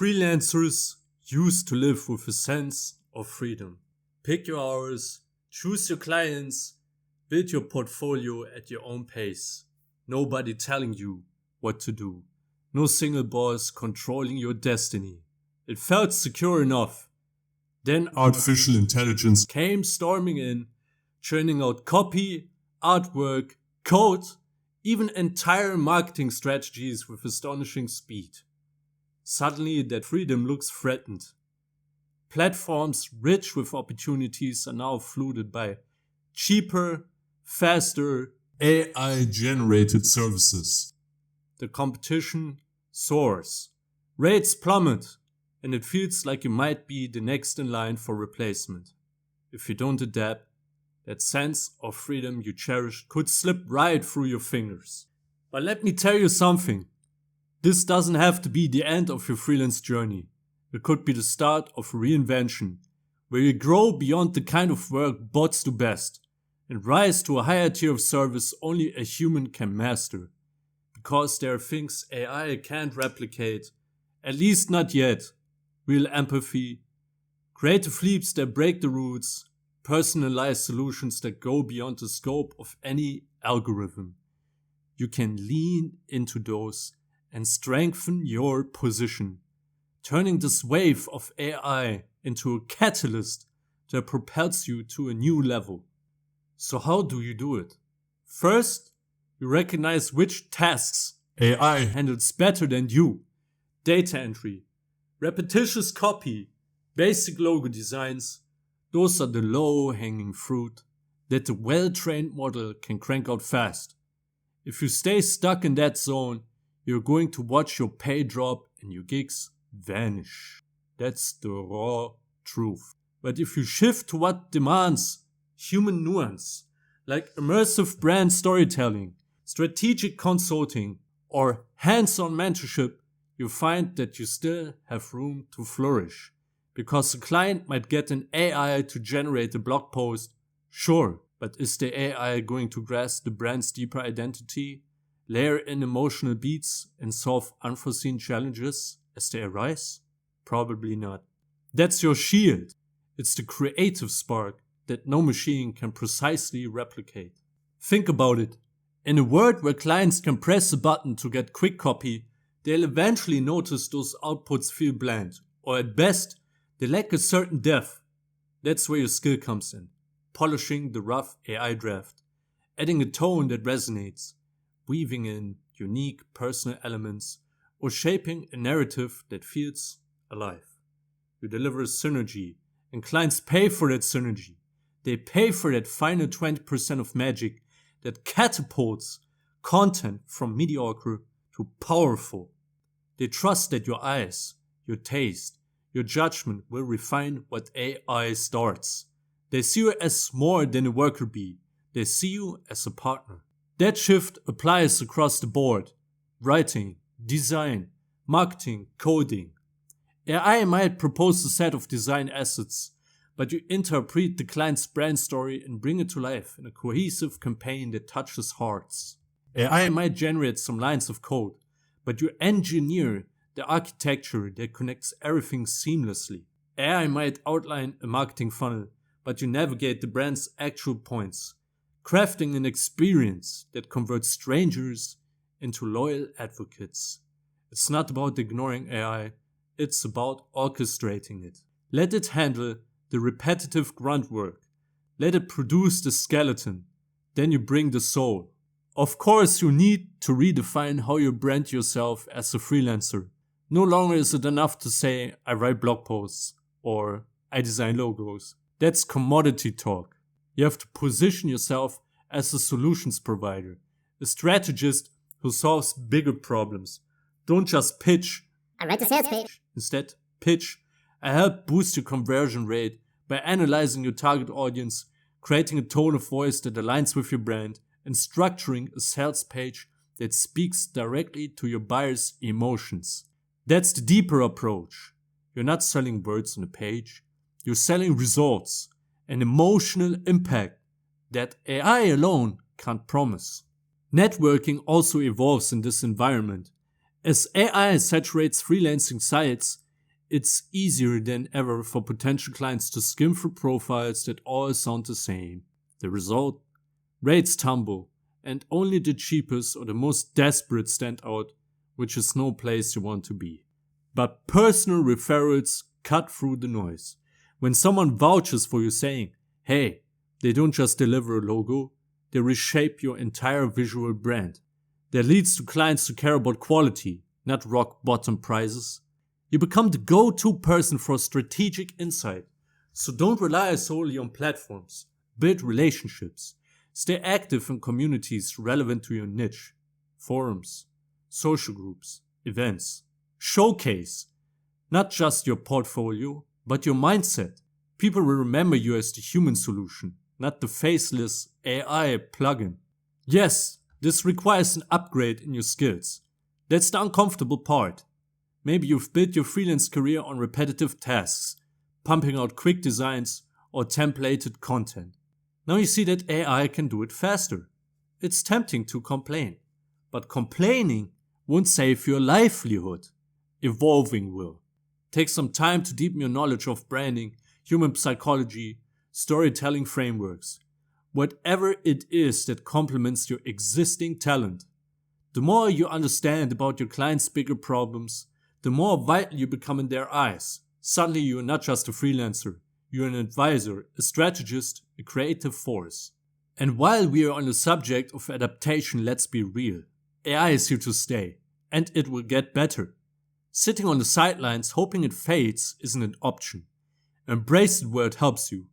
Freelancers used to live with a sense of freedom. Pick your hours, choose your clients, build your portfolio at your own pace. Nobody telling you what to do. No single boss controlling your destiny. It felt secure enough. Then artificial intelligence came storming in, churning out copy, artwork, code, even entire marketing strategies with astonishing speed. Suddenly that freedom looks threatened. Platforms rich with opportunities are now flooded by cheaper, faster, AI-generated services. The competition soars, rates plummet, and it feels like you might be the next in line for replacement. If you don't adapt, that sense of freedom you cherish could slip right through your fingers. But let me tell you something. This doesn't have to be the end of your freelance journey. It could be the start of a reinvention, where you grow beyond the kind of work bots do best, and rise to a higher tier of service only a human can master. Because there are things AI can't replicate, at least not yet. Real empathy, creative leaps that break the rules, personalized solutions that go beyond the scope of any algorithm. You can lean into those and strengthen your position, turning this wave of AI into a catalyst that propels you to a new level. So how do you do it? First, you recognize which tasks AI handles better than you. Data entry, repetitious copy, basic logo designs, those are the low-hanging fruit that the well-trained model can crank out fast. If you stay stuck in that zone, you're going to watch your pay drop and your gigs vanish. That's the raw truth. But if you shift to what demands human nuance, like immersive brand storytelling, strategic consulting, or hands-on mentorship, you find that you still have room to flourish. Because the client might get an AI to generate a blog post, sure, but is the AI going to grasp the brand's deeper identity, layer in emotional beats, and solve unforeseen challenges as they arise? Probably not. That's your shield. It's the creative spark that no machine can precisely replicate. Think about it. In a world where clients can press a button to get quick copy, they'll eventually notice those outputs feel bland, or at best, they lack a certain depth. That's where your skill comes in. Polishing the rough AI draft, adding a tone that resonates, weaving in unique personal elements, or shaping a narrative that feels alive. You deliver a synergy, and clients pay for that synergy. They pay for that final 20% of magic that catapults content from mediocre to powerful. They trust that your eyes, your taste, your judgment will refine what AI starts. They see you as more than a worker bee. They see you as a partner. That shift applies across the board. Writing, design, marketing, coding. AI might propose a set of design assets, but you interpret the client's brand story and bring it to life in a cohesive campaign that touches hearts. AI might generate some lines of code, but you engineer the architecture that connects everything seamlessly. AI might outline a marketing funnel, but you navigate the brand's actual points, crafting an experience that converts strangers into loyal advocates. It's not about ignoring AI, it's about orchestrating it. Let it handle the repetitive grunt work. Let it produce the skeleton. Then you bring the soul. Of course, you need to redefine how you brand yourself as a freelancer. No longer is it enough to say, I write blog posts or I design logos. That's commodity talk. You have to position yourself as a solutions provider, a strategist who solves bigger problems. Don't just pitch. I write a sales page. Instead, pitch. I help boost your conversion rate by analyzing your target audience, creating a tone of voice that aligns with your brand, and structuring a sales page that speaks directly to your buyer's emotions. That's the deeper approach. You're not selling words on a page. You're selling results, an emotional impact that AI alone can't promise. Networking also evolves in this environment. As AI saturates freelancing sites, it's easier than ever for potential clients to skim through profiles that all sound the same. The result? Rates tumble, and only the cheapest or the most desperate stand out, which is no place you want to be. But personal referrals cut through the noise. When someone vouches for you saying, hey, they don't just deliver a logo, they reshape your entire visual brand. That leads to clients who care about quality, not rock bottom prices. You become the go-to person for strategic insight. So don't rely solely on platforms. Build relationships. Stay active in communities relevant to your niche. Forums, social groups, events. Showcase not just your portfolio, but your mindset. People will remember you as the human solution, not the faceless AI plugin. Yes, this requires an upgrade in your skills. That's the uncomfortable part. Maybe you've built your freelance career on repetitive tasks, pumping out quick designs or templated content. Now you see that AI can do it faster. It's tempting to complain, but complaining won't save your livelihood. Evolving will. Take some time to deepen your knowledge of branding, human psychology, storytelling frameworks. Whatever it is that complements your existing talent. The more you understand about your clients' bigger problems, the more vital you become in their eyes. Suddenly you are not just a freelancer, you're an advisor, a strategist, a creative force. And while we are on the subject of adaptation, let's be real. AI is here to stay, and it will get better. Sitting on the sidelines hoping it fades isn't an option. Embrace it where it helps you,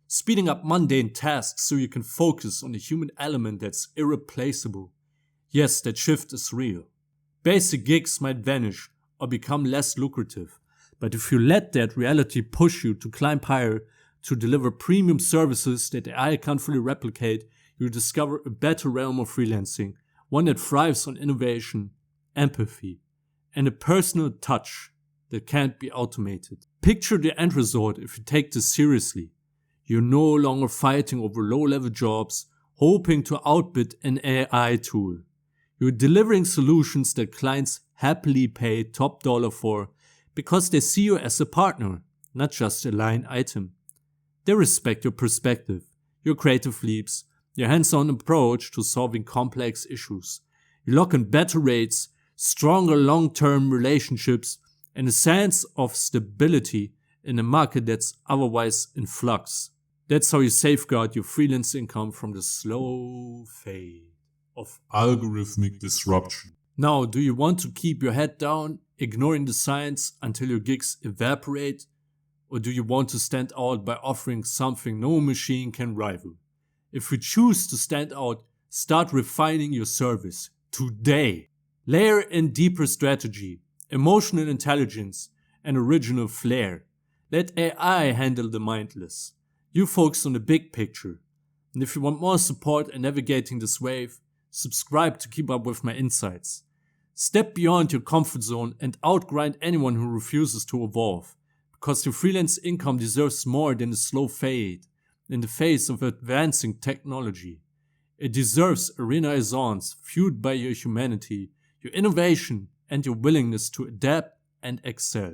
speeding up mundane tasks so you can focus on the human element that's irreplaceable. Yes, that shift is real. Basic gigs might vanish or become less lucrative, but if you let that reality push you to climb higher, to deliver premium services that AI can't fully replicate, you'll discover a better realm of freelancing, one that thrives on innovation, empathy, and a personal touch that can't be automated. Picture the end result if you take this seriously. You're no longer fighting over low-level jobs, hoping to outbid an AI tool. You're delivering solutions that clients happily pay top dollar for because they see you as a partner, not just a line item. They respect your perspective, your creative leaps, your hands-on approach to solving complex issues. You lock in better rates, stronger long-term relationships, and a sense of stability in a market that's otherwise in flux. That's how you safeguard your freelance income from the slow fade of algorithmic disruption. Now, do you want to keep your head down, ignoring the signs until your gigs evaporate? Or do you want to stand out by offering something no machine can rival? If you choose to stand out, start refining your service today. Layer in deeper strategy, emotional intelligence, and original flair. Let AI handle the mindless. You focus on the big picture. And if you want more support in navigating this wave, subscribe to keep up with my insights. Step beyond your comfort zone and outgrind anyone who refuses to evolve. Because your freelance income deserves more than a slow fade in the face of advancing technology. It deserves a renaissance fueled by your humanity, your innovation, and your willingness to adapt and excel.